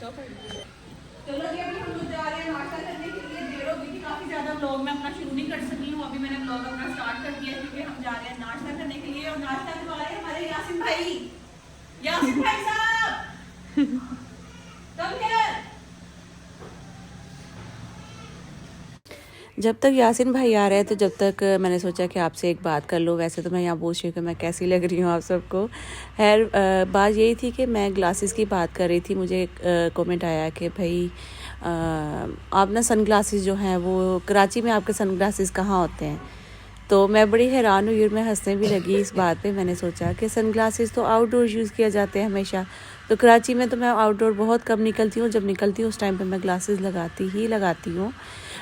चलो जी अभी हम लोग जा रहे हैं नाश्ता करने के लिए। देर हो गई थी काफ़ी ज़्यादा, व्लॉग मैं अपना शुरू नहीं कर सकी हूँ। अभी मैंने व्लॉग अपना स्टार्ट कर दिया क्योंकि हम जा रहे हैं नाश्ता करने के लिए। और नाश्ता करवा रहे हैं हमारे यासिन भाई। यासिन भाई साहब कम हियर। जब तक यासिन भाई आ रहे हैं तो जब तक मैंने सोचा कि आपसे एक बात कर लूँ। वैसे तो मैं यहाँ पूछ रही हूँ कि मैं कैसी लग रही हूँ आप सबको। खैर बात यही थी कि मैं ग्लासेस की बात कर रही थी। मुझे एक कमेंट आया कि भाई आप ना सन ग्लासेस जो हैं वो कराची में आपके सन ग्लासेस कहाँ होते हैं। तो मैं बड़ी हैरान हुई और मैं हंसने भी लगी इस बात पे। मैंने सोचा कि सन ग्लासेस तो आउटडोर यूज़ किया जाते हैं हमेशा। तो कराची में तो मैं आउटडोर बहुत कम निकलती हूँ। जब निकलती हूँ उस टाइम पे मैं ग्लासेस लगाती हूँ।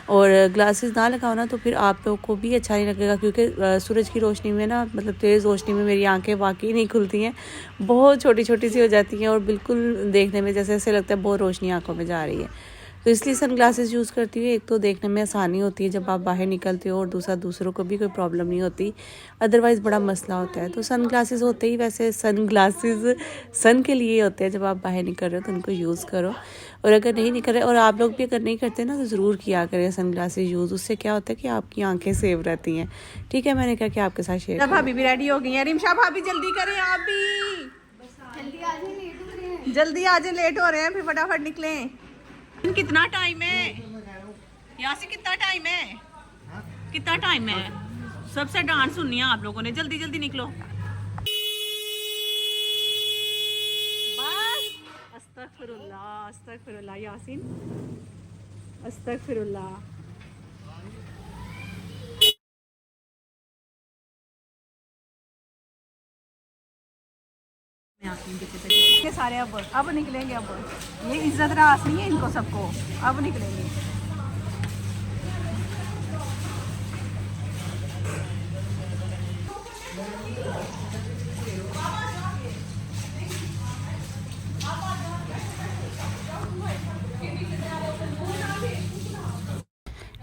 और ग्लासेस ना लगाओ ना तो फिर आप लोग को भी अच्छा नहीं लगेगा, क्योंकि सूरज की रोशनी में ना, मतलब तेज़ रोशनी में मेरी आंखें वाकई नहीं खुलती हैं, बहुत छोटी छोटी सी हो जाती हैं और बिल्कुल देखने में जैसे ऐसे लगता है बहुत रोशनी आंखों में जा रही है। तो इसलिए सन ग्लासेस यूज़ करती हूँ। एक तो देखने में आसानी होती है जब आप बाहर निकलते हो, और दूसरा दूसरों को भी कोई प्रॉब्लम नहीं होती, अदरवाइज़ बड़ा मसला होता है। तो सन ग्लासेस होते ही वैसे सन ग्लासेस सन के लिए होते हैं। जब आप बाहर निकल रहे हो तो उनको यूज़ करो, और अगर नहीं निकल रहे और आप लोग भी अगर नहीं करते ना तो ज़रूर किया करें सन ग्लासेस यूज़। उससे क्या होता है कि आपकी आंखें सेव रहती हैं। ठीक है, मैंने कहा कि आपके साथ शेयर। भाभी भी रेडी हो गई हैं। रिमशा भाभी जल्दी करें, आप भी जल्दी आ जाए, लेट हो रहे हैं, फिर फटाफट निकलें। कितना टाइम है यहाँ से, कितना टाइम है, कितना टाइम है? सबसे डांट सुननी है आप लोगों ने। जल्दी जल्दी निकलो। बस अस्तगफिरुल्लाह, अस्तगफिरुल्लाह यासीन, अस्तगफिरुल्लाह। ये सारे अब निकलेंगे। अब ये इज्जत रास नहीं है इनको सबको, अब निकलेंगे।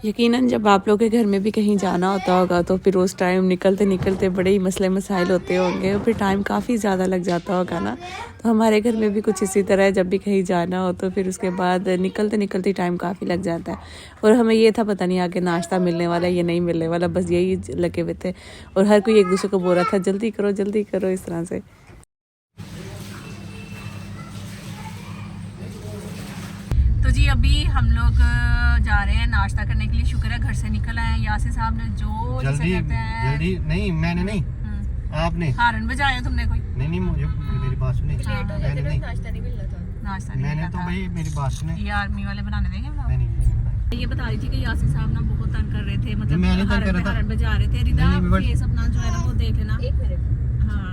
यकीनन जब आप लोग के घर में भी कहीं जाना होता होगा तो फिर उस टाइम निकलते निकलते बड़े ही मसले मसाइल होते होंगे, और फिर टाइम काफ़ी ज़्यादा लग जाता होगा ना। तो हमारे घर में भी कुछ इसी तरह है, जब भी कहीं जाना हो तो फिर उसके बाद निकलते निकलते टाइम काफ़ी लग जाता है। और हमें ये था पता नहीं आगे नाश्ता मिलने वाला है या नहीं मिलने वाला, बस यही लगे हुए थे, और हर कोई एक दूसरे को बोल रहा था जल्दी करो इस तरह से। तो जी अभी हम लोग जा रहे हैं नाश्ता करने के लिए। शुक्र है घर से निकल आए हैं। यासिन साहब ने जो जल्दी नहीं, मैंने नहीं, आपने हारन बजाया तुमने कोई? नहीं मुझे मेरी बात सुने। मैंने नहीं, नाश्ता नहीं मिल रहा था, नाश्ता नहीं मैंने तो भाई मेरी बात सुने। ये आर्मी वाले बनाने देंगे व्लॉग? नहीं, ये बता रही थी कि यासिन साहब ना बहुत तंग कर रहे थे, मतलब मैंने तंग कर रहा था। हारन बजा रहे थे। रिदा फेस अपना जो है ना वो देख लेना। एक मिनट, हाँ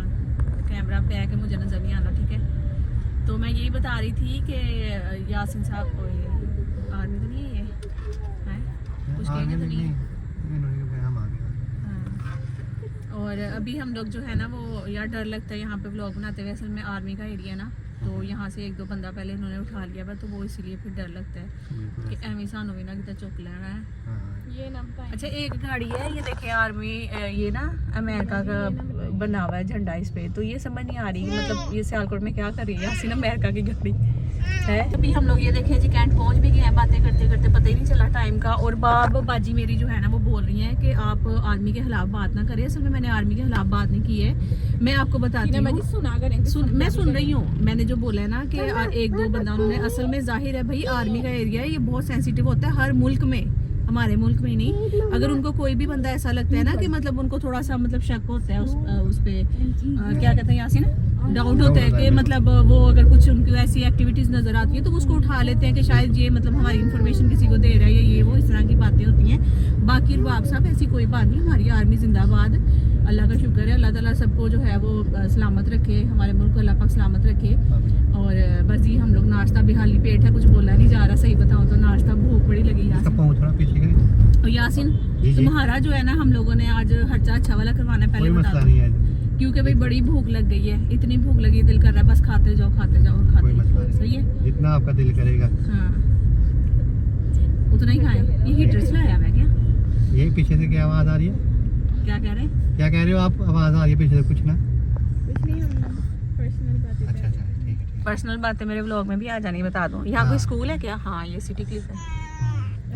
कैमरा पे आके मुझे नजर नहीं आना, ठीक है? तो मैं यही बता रही थी कि यासिन साहब को आर्मी तो नहीं है, ये है कुछ कहेंगे तो नहीं। हाँ। और अभी हम लोग जो है ना वो यार डर लगता है यहाँ पे व्लॉग बनाते हुए। असल में आर्मी का एरिया ना, तो यहाँ से एक दो बंदा पहले इन्होंने उठा लिया था, तो वो इसीलिए फिर डर लगता है कि एमी सानू भी ना कितना चुक लेना है। ये नंबर। अच्छा एक गाड़ी है, ये देखे आर्मी, ये ना अमेरिका का बना हुआ है झंडा इस पे। तो ये समझ नहीं आ रही मतलब ये सियालकोट में क्या कर रही है यासीन, अमेरिका की गाड़ी है। अभी हम लोग ये देखे जी कैंट पहुंच भी गए हैं। बातें करते करते पता ही नहीं चला टाइम का। और बाजी मेरी जो है ना वो बोल रही है कि आप आर्मी के खिलाफ बात ना करें। असल में मैंने आर्मी के खिलाफ बात नहीं की है, मैं आपको बताती हूँ। मैं सुन रही हूँ, मैंने जो बोला है ना कि एक दो बंदा उन्होंने, असल में जाहिर है भाई आर्मी का एरिया है, ये बहुत सेंसिटिव होता है हर मुल्क में, हमारे मुल्क में नहीं। अगर उनको कोई भी बंदा ऐसा लगता है ना कि मतलब उनको थोड़ा सा मतलब शक होता है उस पे क्या कहते हैं यासीन, डाउट होता है कि मतलब वो अगर कुछ उनको ऐसी एक्टिविटीज नजर आती है तो उसको उठा लेते हैं कि शायद ये मतलब हमारी इन्फॉर्मेशन किसी को दे रहा है या ये वो, इस तरह की बातें होती हैं। बाकी रुबाब साहब ऐसी कोई बात नहीं, हमारी आर्मी जिंदाबाद, अल्लाह का शुक्र है, अल्लाह ताला सबको जो है वो सलामत रखे, हमारे मुल्क को अल्लाह पाक सलामत रखे। और बस जी हम लोग नाश्ता भी खाली पेट है, कुछ बोला नहीं जा रहा, सही बताऊं तो नाश्ता भूख बड़ी लगी यासीन। और यासीन तुम्हारा जो है ना हम लोगों ने आज खर्चा अच्छा वाला करवाना है, पहले बता दो, क्योंकि भाई बड़ी भूख लग गई है, इतनी भूख लगी दिल कर रहा है बस खाते जाओ खाते जाओ खाते जाओ। सही है, जितना आपका दिल करेगा हाँ उतना ही खाएं। ये हीटर चलाया है क्या? ये पीछे से क्या आवाज आ रही है? क्या कह रहे हैं? क्या कह रहे हो आप? आवाज आ रही है पीछे से, कुछ ना कुछ नहीं, हम पर्सनल बातें कर रहे हैं। अच्छा ठीक है। पर्सनल बातें मेरे व्लॉग में भी आ जानी, बता दूं। यहाँ कोई स्कूल है क्या? हाँ ये सिटी क्लिफ है।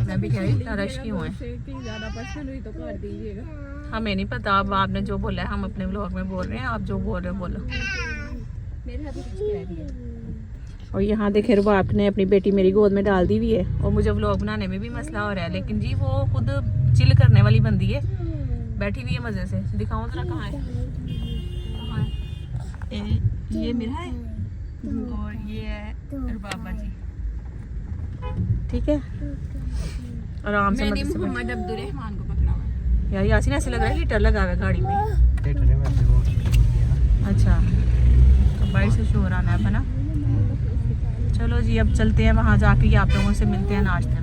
मैं भी कह रही इतना रश क्यों है। ज्यादा पर्सनल हुई तो कर दीजिएगा। हमें नहीं पता, अब आपने जो बोला है हम अपने व्लॉग में बोल रहे हैं, आप जो बोल रहे हो बोलो। मेरे साथ कुछ कह रही है। और यहाँ देखे रुबाब ने अपनी बेटी मेरी गोद में डाल दी हुई है और मुझे व्लॉग बनाने में भी मसला हो रहा है, लेकिन जी वो खुद चिल करने वाली बंदी है, बैठी हुई है मजे से। दिखाऊं जरा कहाँ है, कहाँ है? ये मेरा है और ये है रुबाबा जी, ठीक है। आराम से मैंने मोहम्मद अब्दुल रहमान को पकड़ा हुआ है। यार यासीन ऐसे लग रहा है हीटर लगा हुआ है गाड़ी में। ठंडे में से वो अच्छा तो बाहर से शोर आना है ना। चलो जी अब चलते हैं वहाँ जाके ही आप लोगों से मिलते हैं नाश्ते में।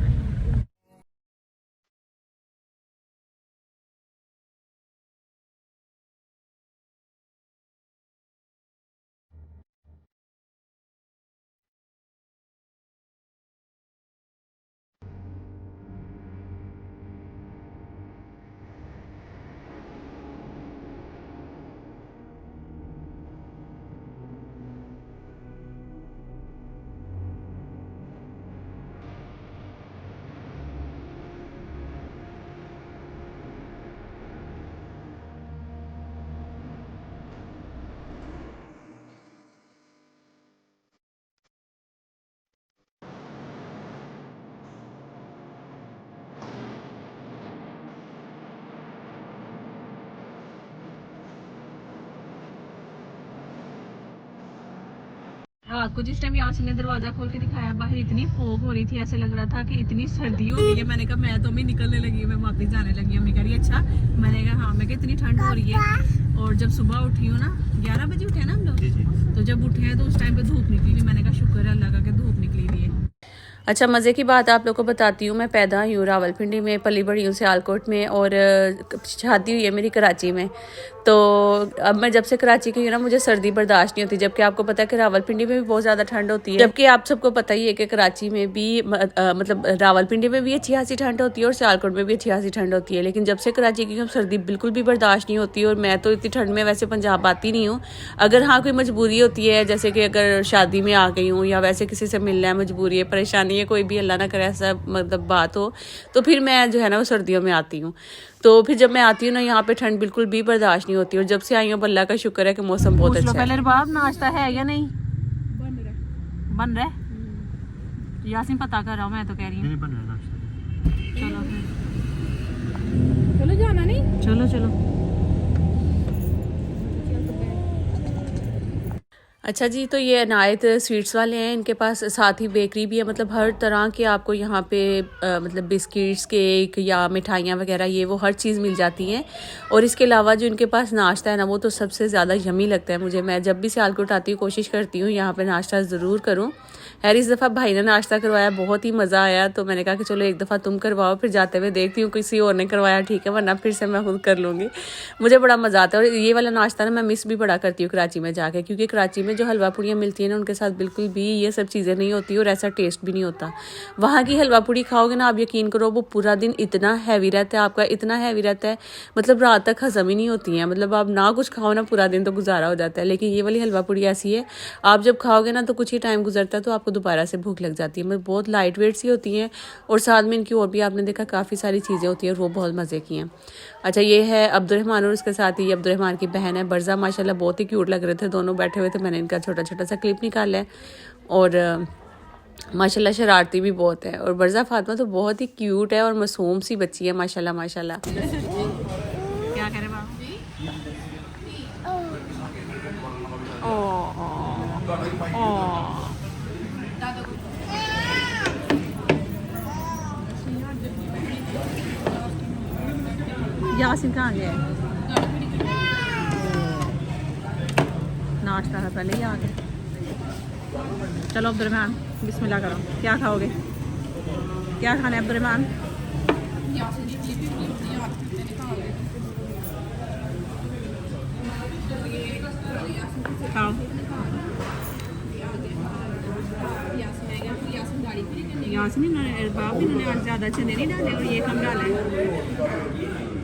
रात को जिस टाइम यासीन ने दरवाजा खोल के दिखाया बाहर इतनी फोग हो रही थी, ऐसे लग रहा था कि इतनी सर्दी हो रही है। मैंने कहा मैं तो भी निकलने लगी, मैं वापस जाने लगी। अम्मी कह रही अच्छा, मैंने कहा हाँ। मैं कहा इतनी ठंड हो रही है। और जब सुबह उठी हूँ ना 11 बजे उठे ना हम लोग, तो जब उठे हैं तो उस टाइम पे धूप निकली हुई। मैंने कहा शुक्र है अल्लाह का कि धूप निकली हुई है। अच्छा मज़े की बात आप लोग को बताती हूँ, मैं पैदा हुई हूँ रावलपिंडी में, पली बड़ी हूँ सियालकोट में और शादी हुई है मेरी कराची में। तो अब मैं जब से कराची की हूँ ना मुझे सर्दी बर्दाश्त नहीं होती, जबकि आपको पता है कि रावलपिंडी में भी बहुत ज़्यादा ठंड होती है। जबकि आप सबको पता ही है कि कराची में भी मतलब रावलपिंडी में भी अच्छी खासी ठंड होती है और सियालकोट में भी अच्छी खासी ठंड होती है। लेकिन जब से कराची की हूँ सर्दी बिल्कुल भी बर्दाश्त नहीं होती। और मैं तो इतनी ठंड में वैसे पंजाब आती नहीं हूँ। अगर हाँ कोई मजबूरी होती है, जैसे कि अगर शादी में आ गई हूँ या वैसे किसी से मिलना है, मजबूरी है, परेशानी है, कोई भी अल्लाह ना करे ऐसा मतलब बात हो, तो फिर मैं जो है ना वो सर्दियों में आती हूँ। तो फिर जब मैं आती हूँ ना यहाँ पे ठंड बिल्कुल भी बर्दाश्त नहीं होती। और जब से आई हूँ अल्लाह का शुक्र है कि मौसम बहुत अच्छा है। पहले रुबाब नाश्ता है या नहीं बन रहा है? यासीन पता कर रहा हूँ, मैं तो कह रही हूँ चलो चलो जाना नहीं, चलो चलो। अच्छा जी, तो ये अनायत स्वीट्स वाले हैं, इनके पास साथ ही बेकरी भी है। मतलब हर तरह के आपको यहाँ पे मतलब बिस्किट्स, केक या मिठाइयाँ वगैरह ये वो हर चीज़ मिल जाती हैं। और इसके अलावा जो इनके पास नाश्ता है ना वो तो सबसे ज़्यादा यमी लगता है मुझे। मैं जब भी सियालकोट आती हूँ कोशिश करती हूँ यहाँ पे नाश्ता ज़रूर करूँ। यार इस दफ़ा भाई ने नाश्ता करवाया, बहुत ही मज़ा आया। तो मैंने कहा कि चलो एक दफ़ा तुम करवाओ, फिर जाते हुए देखती हूँ किसी और ने करवाया ठीक है, वरना फिर से मैं खुद कर लूँगी। मुझे बड़ा मज़ा आता है। और ये वाला नाश्ता ना मैं मिस भी बड़ा करती हूँ कराची में जाके, क्योंकि कराची में जो हलवा पूड़ियाँ मिलती हैं ना उनके साथ बिल्कुल भी ये सब चीज़ें नहीं होती और ऐसा टेस्ट भी नहीं होता। वहाँ की हलवा पूड़ी खाओगे ना आप यकीन करो वो पूरा दिन इतना हैवी रहता है आपका, इतना हैवी रहता है मतलब रात तक हजम ही नहीं होती है। मतलब आप ना कुछ खाओ ना पूरा दिन तो गुजारा हो जाता है। लेकिन ये वाली हलवा पूड़ी ऐसी है आप जब खाओगे ना तो कुछ ही टाइम गुजरता है तो आपको दोबारा से भूख लग जाती है। मतलब बहुत लाइट वेट सी होती हैं और साथ में इनकी और भी आपने देखा काफ़ी सारी चीज़ें होती हैं और वो बहुत मज़े की हैं। अच्छा ये है अब्दुर्रहमान और उसके साथ ही अब्दुर्रहमान की बहन है बरज़ा, माशाल्लाह बहुत ही क्यूट लग रहे थे दोनों बैठे हुए थे। मैंने इनका छोटा छोटा सा क्लिप निकाला है और माशाल्लाह शरारती भी बहुत है। और बरज़ा फातिमा तो बहुत ही क्यूट है और मासूम सी बच्ची है माशाल्लाह माशाल्लाह। क्या कह रहे बाबा? यासीन कहाँ गया? नाश्ता था पहले ही आ गए। चलो अब्दुर्रहमान बिस्मिल्लाह करो, क्या खाओगे? क्या खाना है अब्दुर्रहमान? खाओ। यासीन इन्होंने बाप इन्होंने आज ज़्यादा चने नहीं डाले और ये कम डाले,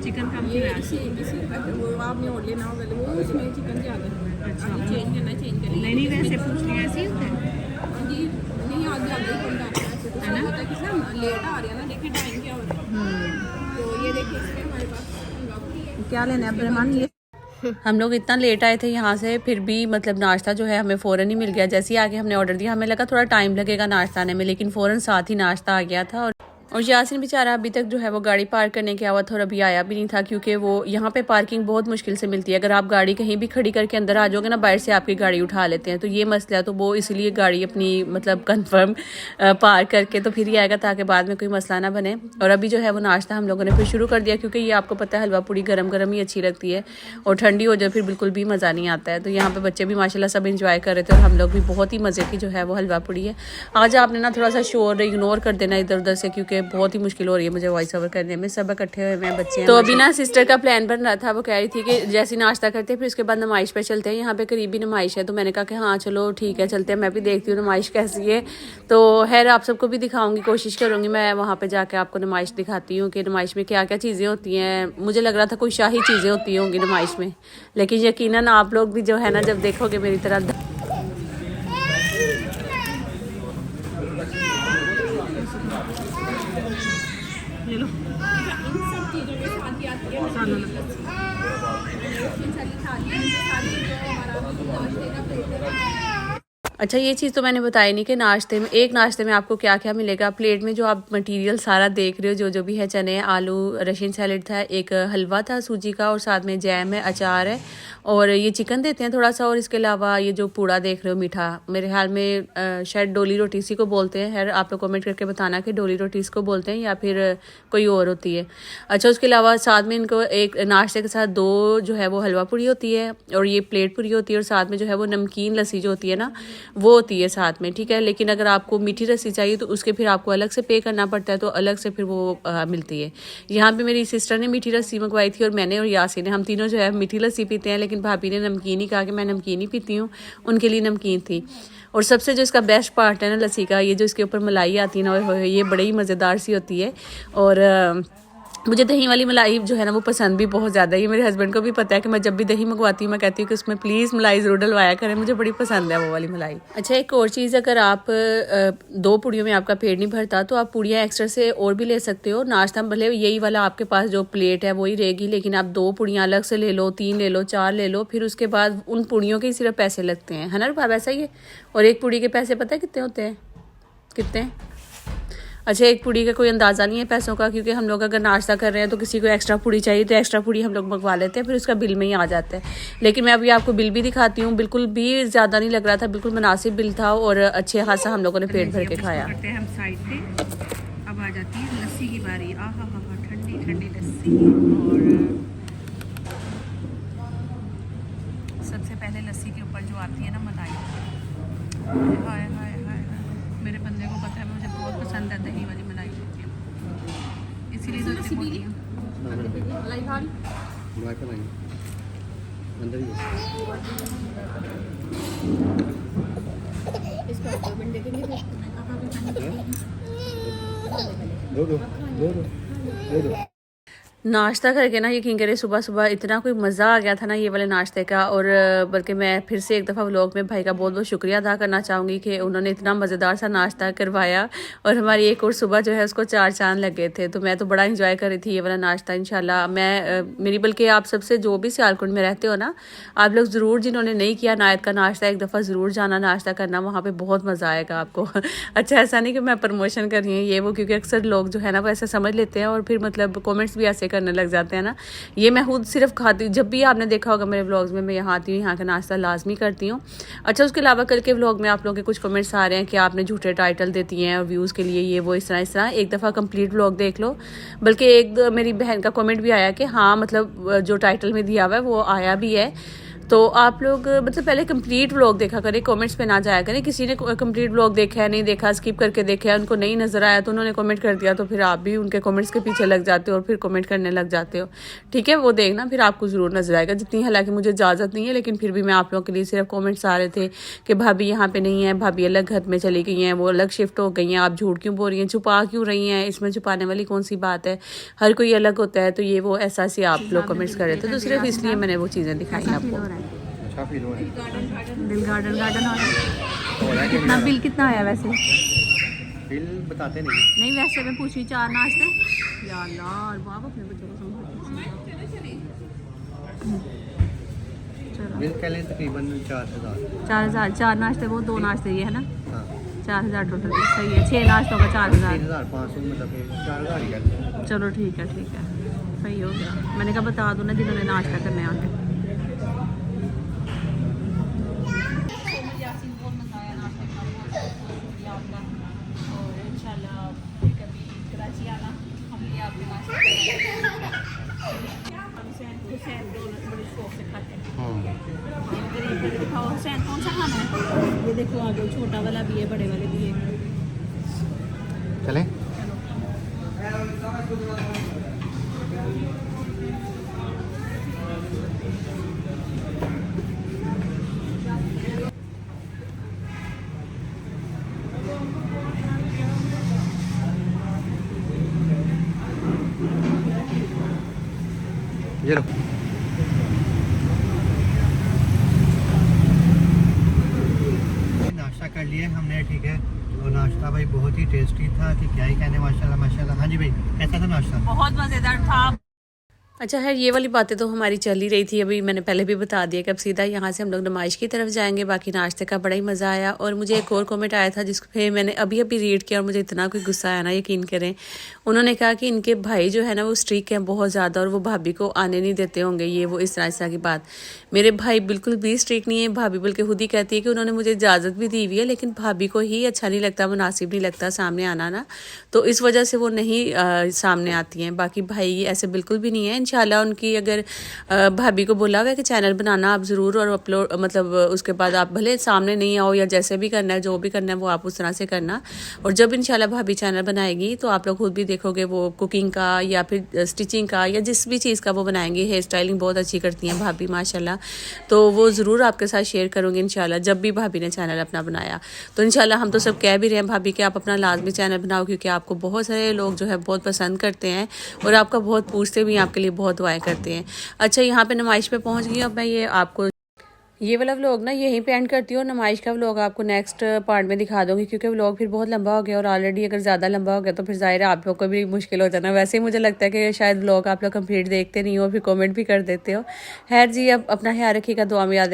चिकन कम किया है। वो आपने और लेना होगा वो उसमें चिकन ज़्यादा। अच्छा चेंज करना, चेंज करना। नहीं वैसे पूछ रही ऐसी होता है। लेट आ रहे हैं ना, देखिए टाइम क्या हो रहा है। तो ये देखिए इसमें हमारे पास क्या लेना है अब्दुलरहमान। ये हम लोग इतना लेट आए थे यहाँ से, फिर भी मतलब नाश्ता जो है हमें फ़ौरन ही मिल गया। जैसे ही आके हमने ऑर्डर दिया, हमें लगा थोड़ा टाइम लगेगा नाश्ता आने में, लेकिन फ़ौरन साथ ही नाश्ता आ गया था। और यासिन बेचारा अभी तक जो है वो गाड़ी पार्क करने के हुआ था और अभी आया भी नहीं था, क्योंकि वो यहाँ पे पार्किंग बहुत मुश्किल से मिलती है। अगर आप गाड़ी कहीं भी खड़ी करके अंदर आ जाओगे ना, बाहर से आपकी गाड़ी उठा लेते हैं, तो ये मसला है। तो वो इसलिए गाड़ी अपनी मतलब कंफर्म पार्क करके तो फिर ही आएगा, ताकि बाद में कोई मसला ना बने। और अभी जो है वो नाश्ता हम लोगों ने फिर शुरू कर दिया, क्योंकि ये आपको पता है हलवा पूड़ी गरम गरम ही अच्छी लगती है, और ठंडी हो जाए फिर बिल्कुल भी मज़ा नहीं आता है। तो यहाँ पे बच्चे भी माशाल्लाह सब इंजॉय कर रहे थे, और हम लोग भी बहुत ही मज़े की जो है वो हलवा पूड़ी है। आज आपने ना थोड़ा सा शोर इग्नोर कर देना इधर उधर से, क्योंकि बहुत ही मुश्किल हो रही है मुझे वॉइस ओवर करने में। सब इकट्ठे हुए हैं बच्चे। तो अभी ना सिस्टर का प्लान बन रहा था, वो कह रही थी कि जैसे नाश्ता करते हैं फिर उसके बाद नुमाइश पे चलते हैं, यहाँ पे करीबी नुमाइश है। तो मैंने कहा कि हाँ चलो ठीक है चलते हैं, मैं भी देखती हूँ नुमाइश कैसी है। तो खैर आप सबको भी दिखाऊंगी, कोशिश करूँगी मैं वहाँ पे जाके आपको नुमाइश दिखाती हूँ कि नुमाइश में क्या क्या चीज़ें होती हैं। मुझे लग रहा था कोई शाही चीज़ें होती होंगी नुमाइश में, लेकिन यकीनन आप लोग भी जो है ना जब देखोगे मेरी तरह अच्छा ये चीज़ तो मैंने बताई नहीं कि नाश्ते में, एक नाश्ते में आपको क्या क्या मिलेगा। प्लेट में जो आप मटेरियल सारा देख रहे हो, जो भी है, चने, आलू, रशियन सैलेड था, एक हलवा था सूजी का, और साथ में जैम है, अचार है, और ये चिकन देते हैं थोड़ा सा। और इसके अलावा ये जो पूड़ा देख रहे हो मीठा, मेरे ख्याल में शायद डोली रोटी इसी को बोलते हैं। खैर आप लोग कमेंट करके बताना कि डोली रोटी इसको बोलते हैं या फिर कोई और होती है। अच्छा उसके अलावा साथ में इनको एक नाश्ते के साथ 2 जो है वो हलवा पूड़ी होती है, और ये प्लेट पूरी होती है, और साथ में जो है वो नमकीन लस्सी जो होती है ना वो होती है साथ में, ठीक है। लेकिन अगर आपको मीठी लस्सी चाहिए तो उसके फिर आपको अलग से पे करना पड़ता है, तो अलग से फिर वो मिलती है। यहाँ पे मेरी सिस्टर ने मीठी लस्सी मंगवाई थी, और मैंने और यासिन ने, हम तीनों जो है मीठी लस्सी पीते हैं, लेकिन भाभी ने नमकीन ही कहा कि मैं नमकीन ही पीती हूँ, उनके लिए नमकीन थी। और सबसे जो इसका बेस्ट पार्ट है ना लस्सी का, ये जो इसके ऊपर मलाई आती है ना, ये बड़ी ही मज़ेदार सी होती है। और मुझे दही वाली मलाई जो है ना वो पसंद भी बहुत ज़्यादा है। ये मेरे हस्बैंड को भी पता है कि मैं जब भी दही मंगवाती हूँ मैं कहती हूँ कि उसमें प्लीज़ मलाई ज़रूर डलवाया करें, मुझे बड़ी पसंद है वो वाली मलाई। अच्छा एक और चीज़, अगर आप 2 पूड़ियों में आपका पेट नहीं भरता तो आप पूड़ियाँ एक्स्ट्रा से और भी ले सकते हो। नाश्ता भले यही वाला आपके पास जो प्लेट है वही रहेगी, लेकिन आप 2 पूड़ियाँ अलग से ले लो, 3 ले लो, 4 ले लो, फिर उसके बाद उन पूड़ियों के ही सिर्फ पैसे लगते हैं, है ना भाई, वैसा ही है। और एक पूड़ी के पैसे पता है कितने होते हैं, कितने? अच्छा एक पूड़ी का कोई अंदाज़ा नहीं है पैसों का, क्योंकि हम लोग अगर नाश्ता कर रहे हैं तो किसी को एक्स्ट्रा पूड़ी चाहिए तो एक्स्ट्रा पूड़ी हम लोग मंगवा लेते हैं, फिर उसका बिल में ही आ जाता है। लेकिन मैं अभी आपको बिल भी दिखाती हूँ, बिल्कुल भी ज़्यादा नहीं लग रहा था, बिल्कुल मुनासिब बिल था, और अच्छे खासा हम लोगों ने पेट भर के खाया। हम साइड पे अब आ जाती है लस्सी की बारी। आहा हा हा, ठंडी ठंडी लस्सी। और सबसे पहले लस्सी के ऊपर जो आती है ना मलाई, हाय हाय हाय, मेरे बंदे को पता है मुझे बहुत पसंद है दही वाली मलाई, इसीलिए तो इतनी मोटी है। मलाई खा ली अंदर ही इसको बंदे के लिए दो नाश्ता करके ना यकीन करें सुबह सुबह इतना कोई मज़ा आ गया था ना ये वाले नाश्ते का। और बल्कि मैं फिर से एक दफ़ा व्लॉग में भाई का बहुत बहुत शुक्रिया अदा करना चाहूँगी कि उन्होंने इतना मज़ेदार सा नाश्ता करवाया, और हमारी एक और सुबह जो है उसको 4 चांद लग गए थे। तो मैं तो बड़ा इंजॉय कर रही थी ये वाला नाश्ता। इंशाल्लाह मैं मेरी बल्कि आप सबसे जो भी सियालकोट में रहते हो ना, आप लोग ज़रूर जिन्होंने नहीं किया नायत का नाश्ता, एक दफ़ा ज़रूर जाना नाश्ता करना, वहाँ पर बहुत मज़ा आएगा आपको। अच्छा ऐसा नहीं कि मैं प्रमोशन कर रही हूँ ये वो, क्योंकि अक्सर लोग जो है ना वो ऐसा समझ लेते हैं और फिर मतलब कॉमेंट्स भी ऐसे करने लग जाते हैं ना। ये मैं खुद सिर्फ खाती हूँ, जब भी आपने देखा होगा मेरे व्लॉग्स में मैं यहाँ आती हूँ, यहाँ का नाश्ता लाजमी करती हूँ। अच्छा उसके अलावा कल के व्लॉग में आप लोगों के कुछ कमेंट्स आ रहे हैं कि आपने झूठे टाइटल देती हैं और व्यूज़ के लिए ये वो इस तरह। एक दफ़ा कंप्लीट व्लॉग देख लो। बल्कि एक मेरी बहन का कमेंट भी आया कि हाँ मतलब जो टाइटल में दिया हुआ है वो आया भी है। तो आप लोग मतलब पहले कंप्लीट व्लॉग देखा करें, कमेंट्स पे ना जाया करें। किसी ने कंप्लीट व्लॉग देखा है, नहीं देखा, स्किप करके देखा है, उनको नहीं नज़र आया तो उन्होंने कमेंट कर दिया, तो फिर आप भी उनके कमेंट्स के पीछे लग जाते हो और फिर कमेंट करने लग जाते हो। ठीक है वो देखना, फिर आपको ज़रूर नज़र आएगा। जितनी हालांकि मुझे इजाज़त नहीं है, लेकिन फिर भी मैं आप लोगों के लिए सिर्फ कमेंट्स आ रहे थे कि भाभी यहाँ पे नहीं है, भाभी अलग घर में चली गई हैं, वो अलग शिफ्ट हो गई हैं, आप झूठ क्यों बोल रही हैं, छुपा क्यों रही हैं, इसमें छुपाने वाली कौन सी बात है, हर कोई अलग होता है। तो ये वो ऐसा सी आप लोग कमेंट्स कर रहे थे, तो सिर्फ इसलिए मैंने वो चीज़ें दिखाई आपको। बिल गार्डन हो रहा है। कितना बिल कितना आया वैसे? बिल बताते नहीं। नहीं वैसे मैं पूछी 4 नाश्ते या अल्लाह बाप अपने बच्चों को समझाते। चलो बिल कह लें तकरीबन 4,000। 4,000 4 नाश्ते वो 2 नाश्ते ये है ना हाँ 4,000 टोटल सही है 6 नाश्तों का 4,000। 3,500 मतलब कि 4,000 ही कर। चलो ठीक है सही हो गया। मैंने कहा बता दो ना जिन्होंने नाश्ता करने आके। हुसैन कौन सा खाना है? ये देखो आगे छोटा वाला भी है बड़े वाले भी है। चले ये लो। नाश्ता कर लिए हमने, ठीक है। और नाश्ता भाई बहुत ही टेस्टी था कि क्या ही कहने, माशाल्लाह माशाल्लाह। हाँ जी भाई, कैसा था नाश्ता? बहुत मज़ेदार था। अच्छा खैर ये वाली बातें तो हमारी चल ही रही थी, अभी मैंने पहले भी बता दिया कि अब सीधा यहाँ से हम लोग नुमाइश की तरफ जाएंगे। बाकी नाश्ते का बड़ा ही मज़ा आया। और मुझे एक और कमेंट आया था जिसको फिर मैंने अभी रीड किया और मुझे इतना कोई गुस्सा आया ना, यकीन करें। उन्होंने कहा कि इनके भाई जो है ना वो स्ट्रिक्ट हैं बहुत ज़्यादा और वो भाभी को आने नहीं देते होंगे, ये वो इस तरह की बात। मेरे भाई बिल्कुल भी स्ट्रिक्ट नहीं है, भाभी बल्कि खुद ही कहती है कि उन्होंने मुझे इजाज़त भी दी हुई है, लेकिन भाभी को ही अच्छा नहीं लगता, मुनासिब नहीं लगता सामने आना ना, तो इस वजह से वो नहीं सामने आती हैं। बाकी भाई ऐसे बिल्कुल भी नहीं है। इंशाल्लाह उनकी अगर भाभी को बोला हुआ है कि चैनल बनाना आप ज़रूर, और अपलोड मतलब उसके बाद आप भले सामने नहीं आओ या जैसे भी करना है, जो भी करना है वो आप उस तरह से करना। और जब इंशाल्लाह भाभी चैनल बनाएगी तो आप लोग खुद भी देखोगे वो कुकिंग का या फिर स्टिचिंग का या जिस भी चीज़ का वो बनाएंगे। हेयर स्टाइलिंग बहुत अच्छी करती हैं भाभी माशाल्लाह, तो वो ज़रूर आपके साथ शेयर करूँगी इंशाल्लाह जब भी भाभी ने चैनल अपना बनाया। तो इंशाल्लाह हम तो सब कह भी रहे हैं भाभी कि आप अपना लाजमी चैनल बनाओ, क्योंकि आपको बहुत सारे लोग जो है बहुत पसंद करते हैं और आपका बहुत पूछते भी हैं, आपके लिए बहुत दुआएं करते हैं। अच्छा यहाँ पे नुमाइश पे पहुँच गई। अब मैं ये आपको ये वाला व्लॉग ना यहीं पे एंड करती हूँ, और नुमाइश का व्लॉग आपको नेक्स्ट पार्ट में दिखा दूंगी, क्योंकि व्लॉग फिर बहुत लंबा हो गया और ऑलरेडी अगर ज़्यादा लंबा हो गया तो फिर ज़ाहिर है आप लोग को भी मुश्किल हो जाना। वैसे ही मुझे लगता है कि शायद व्लॉग आप लोग कंप्लीट देखते नहीं हो, फिर कमेंट भी कर देते हो। खैर जी अब अपना ख्याल रखिएगा, दुआ में याद